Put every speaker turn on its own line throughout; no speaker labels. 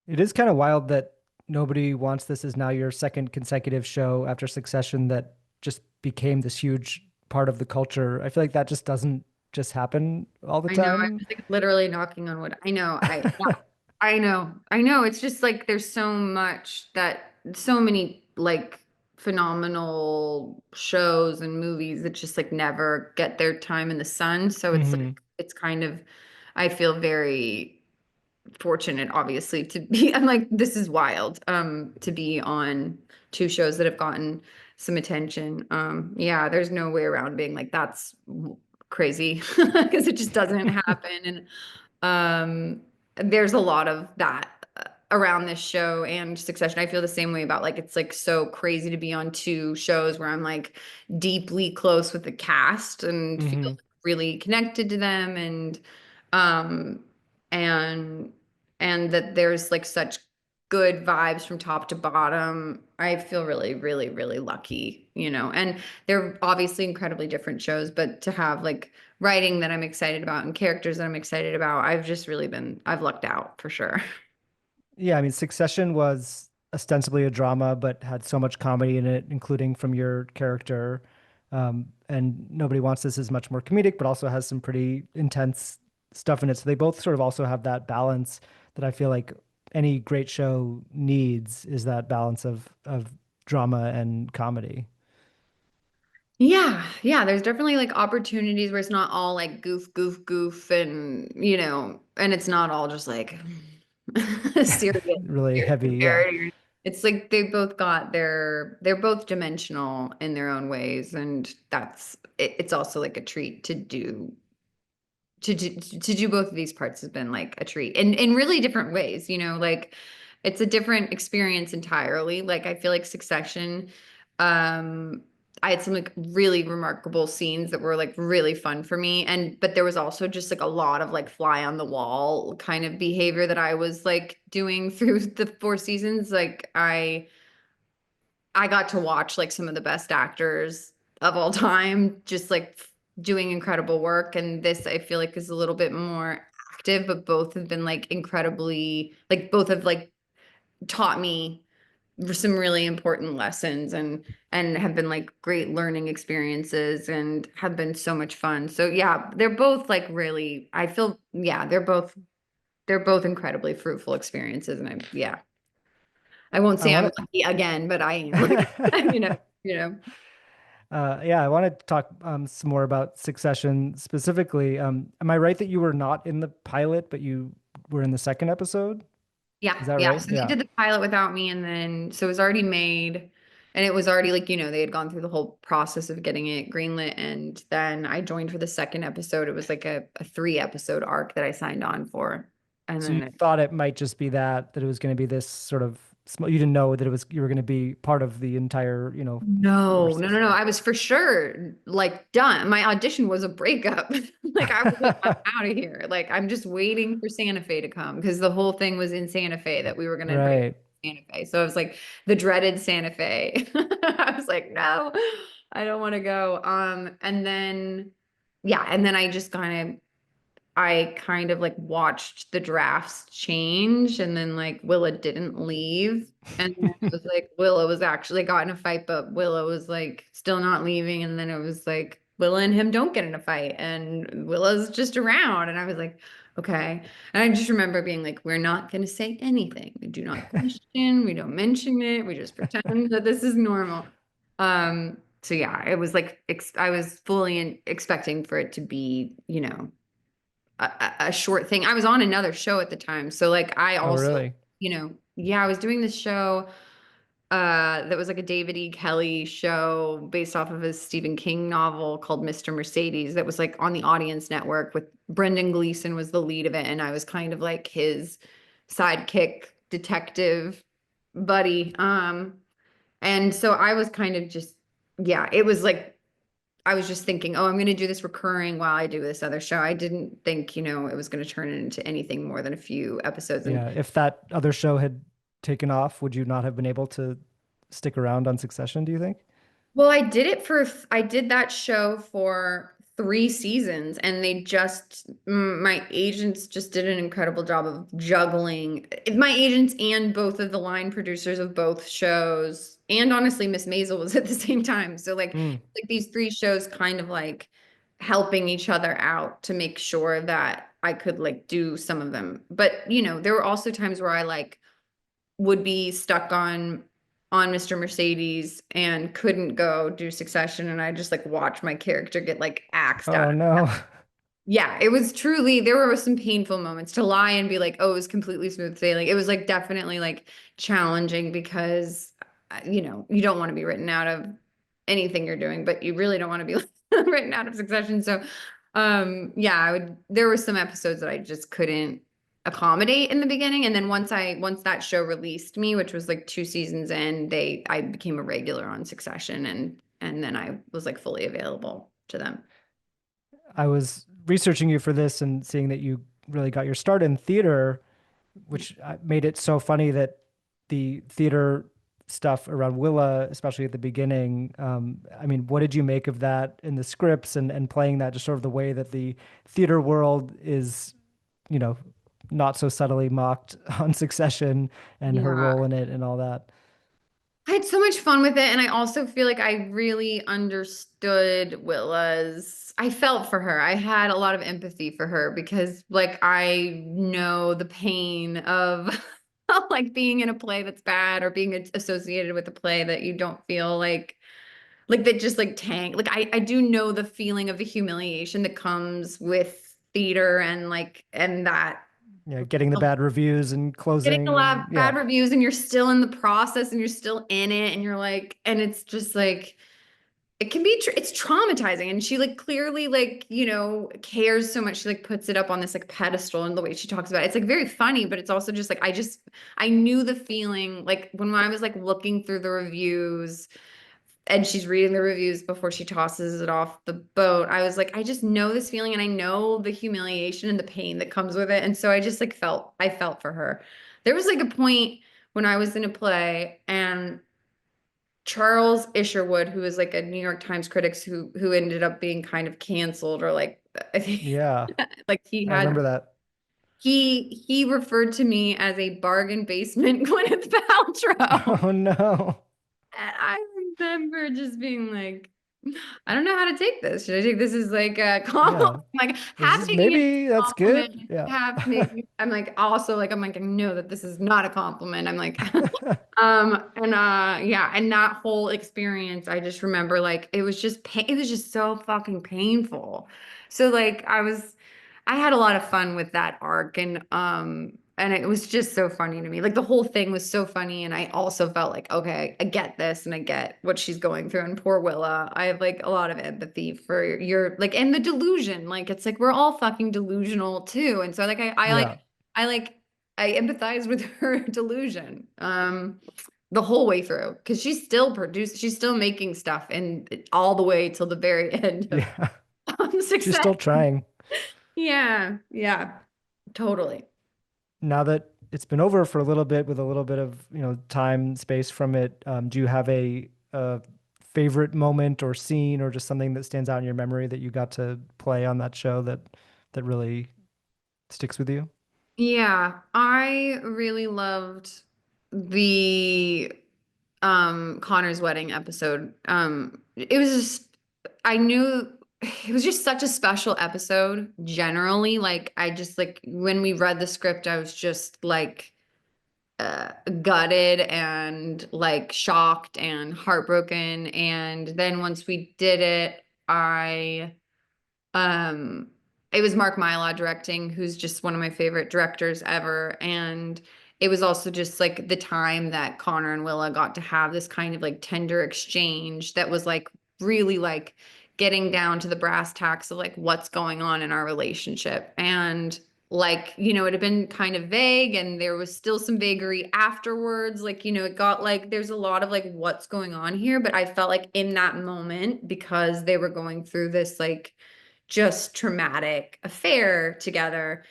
It is kind of wild that Nobody Wants This is now your second consecutive show after Succession that just became this huge part of the culture. I feel like that just doesn't just happen all the
I know. I'm
time.
just like literally knocking on wood. I know. Yeah, I know. I know. It's just like there's so much that so many like phenomenal shows and movies that just like never get their time in the sun. So it's
Hmm.
like it's kind of I feel very fortunate obviously to be I'm like this is wild to be on two shows that have gotten some attention. Yeah, there's no way around being like that's crazy because it just doesn't happen. And there's a lot of that around this show and Succession. I feel the same way about like it's like so crazy to be on two shows where I'm like deeply close with the cast and feel
Hmm.
really connected to them um and and that there's like such good vibes from top to bottom. I feel really, really, really lucky, you know. And they're obviously incredibly different shows, but to have like writing that I'm excited about and characters that I'm excited about, I've lucked out for sure.
Yeah, I mean, Succession was ostensibly a drama, but had so much comedy in it, including from your character. And Nobody Wants This is much more comedic, but also has some pretty intense stuff in it. So they both sort of also have that balance that I feel like any great show needs is that balance of drama and comedy.
Yeah, yeah, there's definitely like opportunities where it's not all like goof, goof, goof, and you know, and it's not all just like serious,
Really
serious
heavy, yeah.
severity. It's like they both got they're both dimensional in their own ways, and it's also like a treat to do both of these parts has been like a treat in really different ways, you know, like it's a different experience entirely. Like I feel like Succession, um, I had some like really remarkable scenes that were like really fun for me. And but there was also just like a lot of like fly on the wall kind of behavior that I was like doing through the four seasons. Like I got to watch like some of the best actors of all time, just like doing incredible work. And this I feel like is a little bit more active, but both have been like incredibly, like both have like taught me some really important lessons and have been like great learning experiences and have been so much fun. So yeah, they're both like really, I feel, yeah, they're both incredibly fruitful experiences. And I won't
I
say I'm
want
lucky again, but I am like,
to.
you know, you know.
Yeah, I want to talk some more about Succession specifically. Am I right that you were not in the pilot, but you were in the second episode?
Yeah,
Is that
yeah.
right?
So they
Yeah.
did the pilot without me, and then so it was already made, and it was already like, you know, they had gone through the whole process of getting it greenlit, and then I joined for the second episode. It was like a three episode arc that I signed on for, and
So you
then
thought it might just be that it was going to be this sort of you didn't know that you were going to be part of the entire, four
no, no, no, no.
seasons.
I was for sure like done. My audition was a breakup. Like I was like, I'm out of here. Like I'm just waiting for Santa Fe to come because the whole thing was in Santa Fe that we were gonna break
Right.
Santa Fe. So I was like the dreaded Santa Fe. I was like, no, I don't want to go. And then yeah, and then I kind of like watched the drafts change and then like Willa didn't leave. And then it was like Willa was actually got in a fight, but Willa was like still not leaving. And then it was like Willa and him don't get in a fight and Willa's just around. And I was like, okay. And I just remember being like, we're not going to say anything. We do not question. We don't mention it. We just pretend that this is normal. So yeah, it was like I was fully expecting for it to be, you know, a short thing. I was on another show at the time. So like I
Oh,
also,
really?
you know, yeah, I was doing this show that was like a David E. Kelly show based off of a Stephen King novel called Mr. Mercedes that was like on the Audience Network with Brendan Gleeson was the lead of it and I was kind of like his sidekick detective buddy. And so I was kind of just yeah, it was like I was just thinking, oh, I'm going to do this recurring while I do this other show. I didn't think, you know, it was going to turn into anything more than a few episodes. And
Yeah. If that other show had taken off, would you not have been able to stick around on Succession, do you think?
well, I did that show for 3 seasons, and they just my agents just did an incredible job of juggling my agents and both of the line producers of both shows, and honestly Miss Maisel was at the same time, so
Mm.
like these 3 shows kind of like helping each other out to make sure that I could like do some of them, but there were also times where I like would be stuck on Mr. Mercedes and couldn't go do Succession, and I just like watch my character get like axed out.
Oh no.
Yeah, it was truly, there were some painful moments to lie and be like, oh, it was completely smooth sailing. It was like definitely like challenging because you don't want to be written out of anything you're doing, but you really don't want to be written out of Succession. So yeah, there were some episodes that I just couldn't accommodate in the beginning. And then once that show released me, which was like 2 seasons in, I became a regular on Succession, and then I was like fully available to them.
I was researching you for this and seeing that you really got your start in theater, which made it so funny that the theater stuff around Willa, especially at the beginning, I mean, what did you make of that in the scripts and playing that, just sort of the way that the theater world is, you know, not so subtly mocked on Succession and her
Yeah.
role in it and all that?
I had so much fun with it, and I also feel like I really understood Willa's. I felt for her. I had a lot of empathy for her because, like, I know the pain of like being in a play that's bad or being associated with a play that you don't feel like that just like tank. Like I do know the feeling of the humiliation that comes with theater and that
Yeah, getting the bad reviews and
getting a
closing
lot
and
of
yeah.
bad reviews and you're still in the process and you're still in it and you're like, and it's just like it can be it's traumatizing, and she like clearly like cares so much, she like puts it up on this like pedestal, and the way she talks about it, it's like very funny, but it's also just like I knew the feeling like when I was like looking through the reviews and she's reading the reviews before she tosses it off the boat. I was like, I just know this feeling and I know the humiliation and the pain that comes with it. And so I just like I felt for her. There was like a point when I was in a play and Charles Isherwood, who is like a New York Times critic who ended up being kind of canceled, or like I think
Yeah,
like
I remember that.
he referred to me as a bargain basement Gwyneth Paltrow.
Oh no.
And I remember just being like, I don't know how to take this. Should I take this as like a compliment?
Yeah.
Like
This
half
is
taking it as
maybe
a
that's good.
compliment,
Yeah.
half making, I'm like also like, I'm like, I know that this is not a compliment. I'm like, and yeah, and that whole experience, I just remember like it was just it was just so fucking painful. So like I had a lot of fun with that arc, and it was just so funny to me. Like the whole thing was so funny, and I also felt like, okay, I get this and I get what she's going through, and poor Willa. I have like a lot of empathy for your like, and the delusion. Like it's like we're all fucking delusional too. And so like
Yeah.
I like I empathize with her delusion the whole way through, because she's still making stuff, and all the way till the very end of
Yeah. She's
Success.
still trying.
Yeah, yeah, totally.
Now that it's been over for a little bit with a little bit of, time, space from it, do you have a favorite moment or scene or just something that stands out in your memory that you got to play on that show that really sticks with you?
Yeah, I really loved the Connor's wedding episode. It was just I knew it was just such a special episode generally. Like I just like when we read the script, I was just like gutted and like shocked and heartbroken. And then once we did it, um, it was Mark Mylod directing, who's just one of my favorite directors ever. And it was also just like the time that Connor and Willa got to have this kind of like tender exchange that was like really like getting down to the brass tacks of like what's going on in our relationship. And like, it had been kind of vague and there was still some vagary afterwards. Like, it got like there's a lot of like what's going on here. But I felt like in that moment, because they were going through this like just traumatic affair together,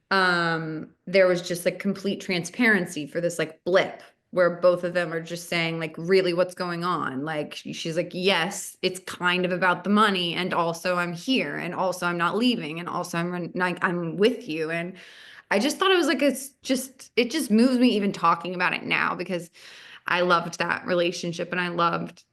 there was just like complete transparency for this like blip, where both of them are just saying like really what's going on. Like she's like, yes, it's kind of about the money, and also I'm here, and also I'm not leaving, and also I'm with you. And I just thought it was like it just moves me even talking about it now because I loved that relationship and I loved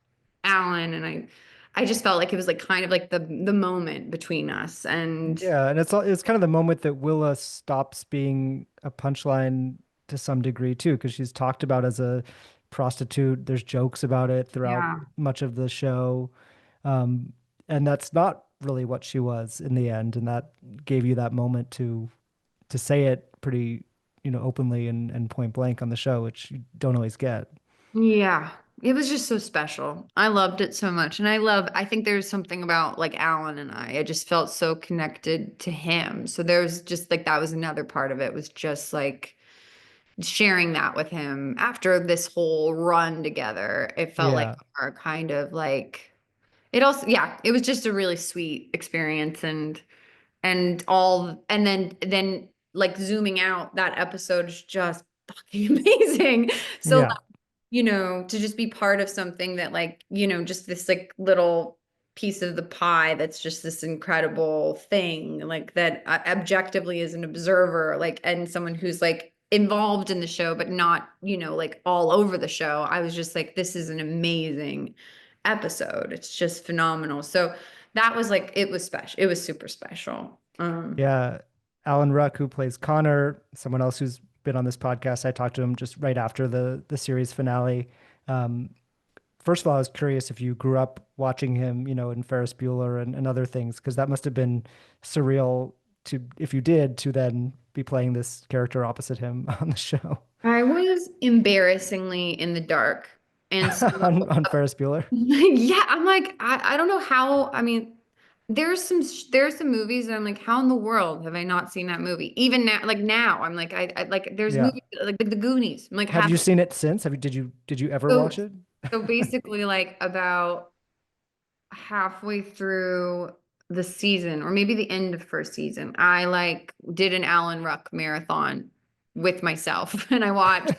Alan, and I just felt like it was like kind of like the moment between us. And
Yeah, and it's kind of the moment that Willa stops being a punchline to some degree too, because she's talked about as a prostitute. There's jokes about it throughout
yeah.
much of the show. Um, and that's not really what she was in the end, and that gave you that moment to say it pretty, openly and point blank on the show, which you don't always get.
Yeah, it was just so special. I loved it so much. And I think there's something about like Alan and I just felt so connected to him. So there's just like that was another part of it was just like sharing that with him after this whole run together. It felt like
Yeah.
our kind of like it also, yeah, it was just a really sweet experience and all and then like zooming out, that episode is just fucking amazing. So
Yeah.
to just be part of something that like, just this like little piece of the pie that's just this incredible thing, like that objectively as an observer, like, and someone who's like involved in the show, but not, like all over the show. I was just like, this is an amazing episode. It's just phenomenal. So that was like, it was special. It was super special.
Yeah. Alan Ruck, who plays Connor, someone else who's been on this podcast, I talked to him just right after the series finale. Um, First of all, I was curious if you grew up watching him, in Ferris Bueller and other things, because that must have been surreal to, if you did, to then be playing this character opposite him on the show.
I was embarrassingly in the dark. And so
on Ferris Bueller.
yeah, I'm like, I don't know how. I mean, there's some movies that I'm like, how in the world have I not seen that movie? Even now, like now, I'm like, I like there's
Yeah.
movies like the Goonies. I'm like,
Have
have
you seen it since? Did you ever
so
watch it?
so basically like about halfway through the season, or maybe the end of first season, I like did an Alan Ruck marathon with myself, and I watched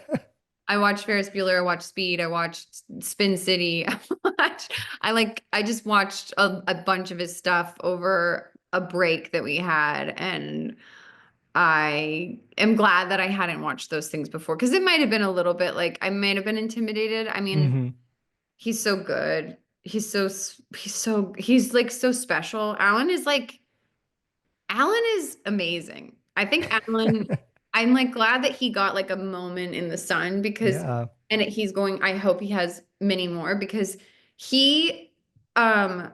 Ferris Bueller, I watched Speed, I watched Spin City. I just watched a bunch of his stuff over a break that we had. And I am glad that I hadn't watched those things before because it might have been a little bit like I might have been intimidated. I mean,
Hmm.
he's so good. He's like so special. Alan is amazing. I think I'm like glad that he got like a moment in the sun because,
Yeah.
and he's going, I hope he has many more because he, um,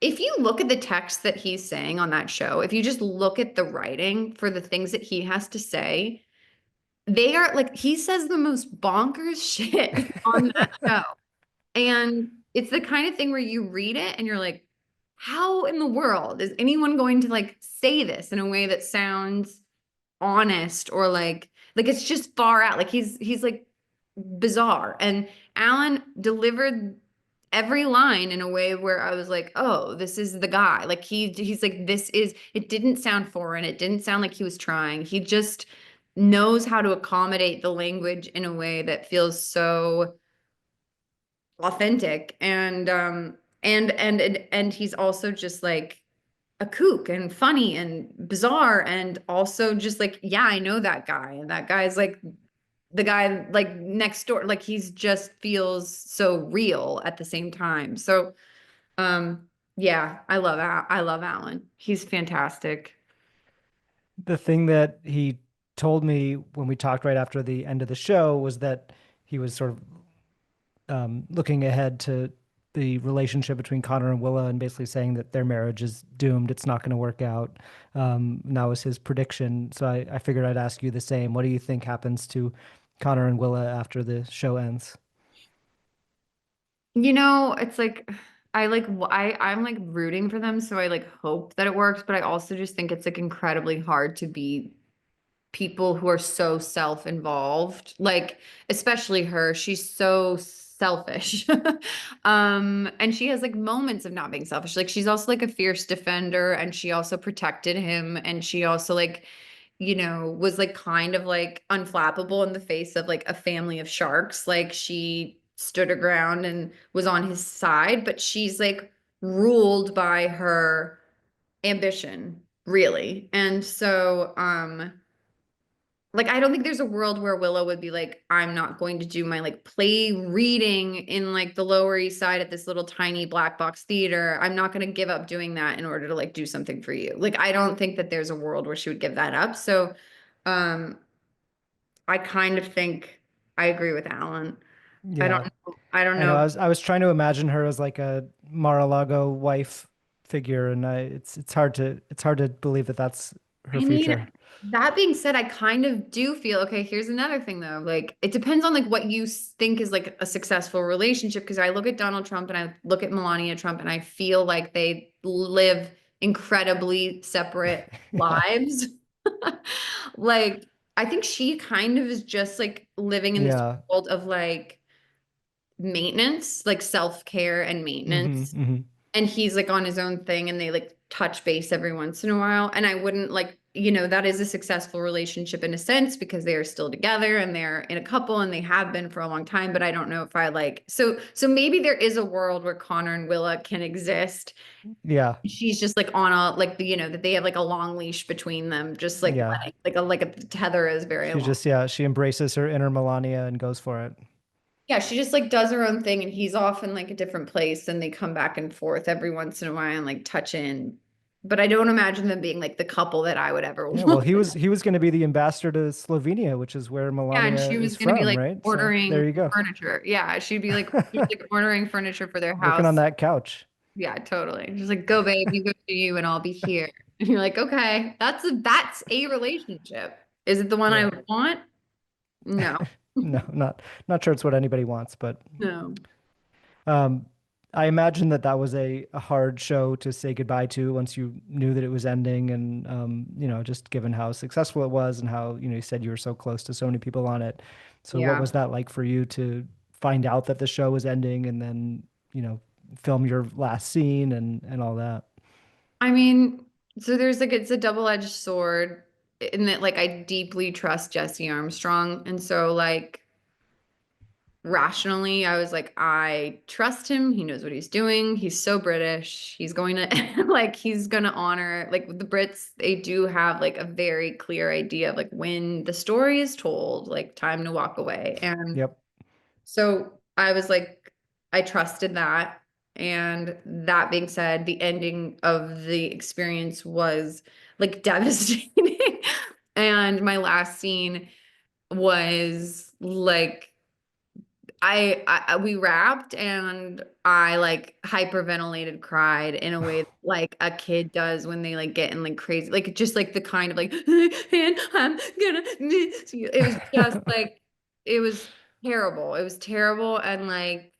if you look at the text that he's saying on that show, if you just look at the writing for the things that he has to say, they are like, he says the most bonkers shit on that show. And it's the kind of thing where you read it and you're like, how in the world is anyone going to like say this in a way that sounds honest or like it's just far out. Like he's like bizarre. And Alan delivered every line in a way where I was like, oh, this is the guy. Like he's like, this is, it didn't sound foreign. It didn't sound like he was trying. He just knows how to accommodate the language in a way that feels so authentic. And he's also just like a kook and funny and bizarre, and also just like, yeah, I know that guy, and that guy's like the guy like next door. Like he's just feels so real at the same time. So yeah, I love Alan. He's fantastic.
The thing that he told me when we talked right after the end of the show was that he was sort of looking ahead to the relationship between Connor and Willa and basically saying that their marriage is doomed. It's not going to work out. And that was his prediction. So I figured I'd ask you the same. What do you think happens to Connor and Willa after the show ends?
It's like I'm like rooting for them, so I like hope that it works, but I also just think it's like incredibly hard to be people who are so self-involved, like especially her. She's so selfish. And she has like moments of not being selfish. Like she's also like a fierce defender, and she also protected him, and she also like was like kind of like unflappable in the face of like a family of sharks. Like she stood her ground and was on his side, but she's like ruled by her ambition, really. And so, like I don't think there's a world where Willow would be like, I'm not going to do my like play reading in like the Lower East Side at this little tiny black box theater. I'm not going to give up doing that in order to like do something for you. Like I don't think that there's a world where she would give that up. So um I kind of think I agree with Alan. I don't
Yeah.
know. I don't
I know.
know.
I was trying to imagine her as like a Mar-a-Lago wife figure, and it's hard to believe that that's her
I mean,
future.
that being said, I kind of do feel okay. Here's another thing though. Like, it depends on like what you think is like a successful relationship. Because I look at Donald Trump and I look at Melania Trump and I feel like they live incredibly separate
Yeah.
lives. Like, I think she kind of is just like living in this
Yeah.
world of like maintenance, like self-care and
Hmm.
maintenance,
Hmm.
and he's like on his own thing and they like touch base every once in a while. And I wouldn't like, that is a successful relationship in a sense because they are still together and they're in a couple and they have been for a long time. But I don't know if I like, so maybe there is a world where Connor and Willa can exist.
Yeah.
She's just like on a like that they have like a long leash between them, just like
Yeah.
letting like a tether is very
She
long.
just, yeah, she embraces her inner Melania and goes for it.
Yeah, she just like does her own thing and he's off in like a different place and they come back and forth every once in a while and like touch in. But I don't imagine them being like the couple that I would ever
Yeah, well,
want.
he was going to be the ambassador to Slovenia, which is where
Yeah, and
Melania
she was
is
gonna be
from,
like
right? So there
ordering
you go.
furniture. Yeah, she was like ordering furniture for their
Working on
house.
that couch.
Yeah, totally. She's like, go babe, you go to you and I'll be here. And you're like, okay, that's a relationship. Is it the one I
Yeah.
would want? No.
No, not sure it's what anybody wants, but
No.
um, I imagine that was a hard show to say goodbye to once you knew that it was ending, and just given how successful it was and how you said you were so close to so many people on it. So what
Yeah.
was that like for you to find out that the show was ending and then you know film your last scene and all that?
I mean, so there's like it's a double-edged sword in that like I deeply trust Jesse Armstrong. And so like rationally, I was like, I trust him. He knows what he's doing. He's so British. He's going to like he's gonna honor like the Brits, they do have like a very clear idea of like when the story is told, like time to walk away. And
Yep.
so I was like, I trusted that. And that being said, the ending of the experience was like devastating. And my last scene was like, we wrapped and I like hyperventilated, cried in a way like a kid does when they like get in like crazy, like just like the kind of like, and I'm gonna miss you. It was just like, it was terrible. It was terrible. And like,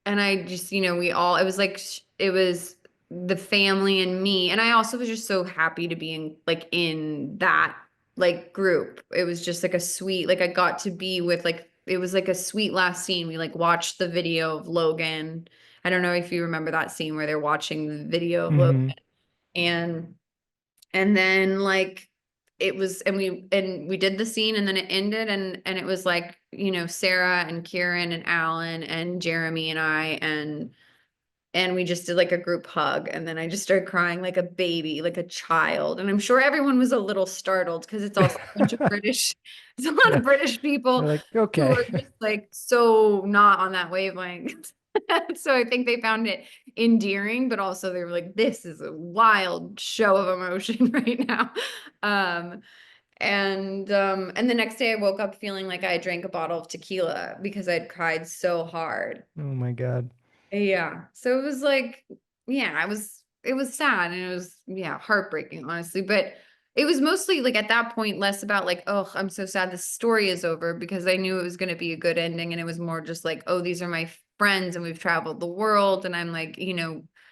and I just, we all, it was like, it was the family and me. And I also was just so happy to be in that like group. It was just like a sweet, like I got to be with like, it was like a sweet last scene. We like watched the video of Logan. I don't know if you remember that scene where they're watching the video of Logan,
Hmm.
and then like and we did the scene and then it ended, and it was like, Sarah and Kieran and Alan and Jeremy and I, and we just did like a group hug, and then I just started crying like a baby, like a child. And I'm sure everyone was a little startled because it's also a bunch of British, it's a lot
Yeah.
of British
You're
people
like,
who
okay.
are just like so not on that wavelength. So I think they found it endearing, but also they were like, this is a wild show of emotion right now. Um, and the next day I woke up feeling like I drank a bottle of tequila because I'd cried so hard.
Oh my God.
Yeah. So it was like, yeah, it was sad and it was, yeah, heartbreaking, honestly. But it was mostly like at that point, less about like, oh, I'm so sad this story is over, because I knew it was going to be a good ending. And it was more just like, oh, these are my friends and we've traveled the world. And I'm like,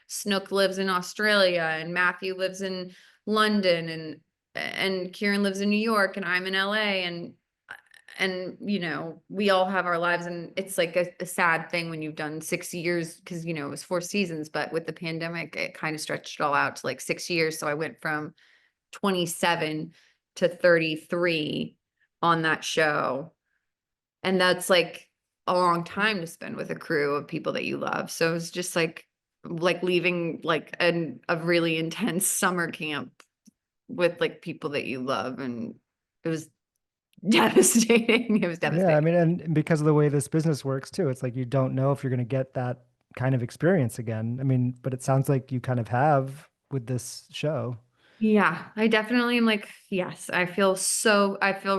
Snook lives in Australia and Matthew lives in London, and Kieran lives in New York and I'm in LA, and we all have our lives, and it's like a sad thing when you've done 6 years, because it was 4 seasons, but with the pandemic it kind of stretched it all out to like 6 years. So I went from 27 to 33 on that show. And that's like a long time to spend with a crew of people that you love. So it's just like leaving like a really intense summer camp with like people that you love. And it was devastating. It was
Yeah, I
devastating.
mean, and because of the way this business works too, it's like you don't know if you're going to get that kind of experience again. I mean, but it sounds like you kind of have with this show.
Yeah, I definitely am like, yes, I feel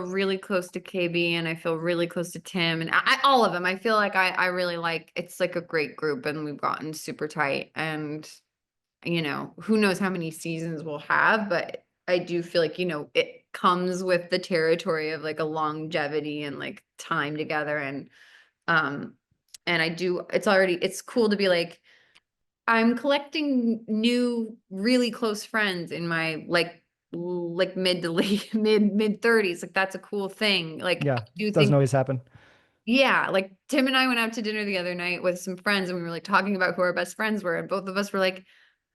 really close to KB and I feel really close to Tim and all of them. I feel like I really like, it's like a great group and we've gotten super tight and, who knows how many seasons we'll have, but I do feel like, it comes with the territory of like a longevity and like time together. Um, and it's cool to be like, I'm collecting new, really close friends in my like mid to late mid 30s. Like that's a cool thing. Like I
Yeah,
do
doesn't
think,
always happen.
yeah, like Tim and I went out to dinner the other night with some friends and we were like talking about who our best friends were, and both of us were like,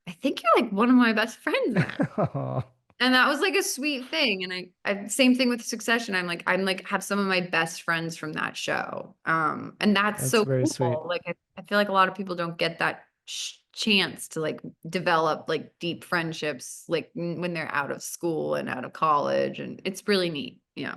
I think you're like one of my best friends now.
Aw,
And that was like a sweet thing. And I same thing with Succession. I'm like have some of my best friends from that show. And that's
that's
so
very sweet.
cool. Like I feel like a lot of people don't get that chance to like develop like deep friendships like when they're out of school and out of college, and it's really neat. Yeah.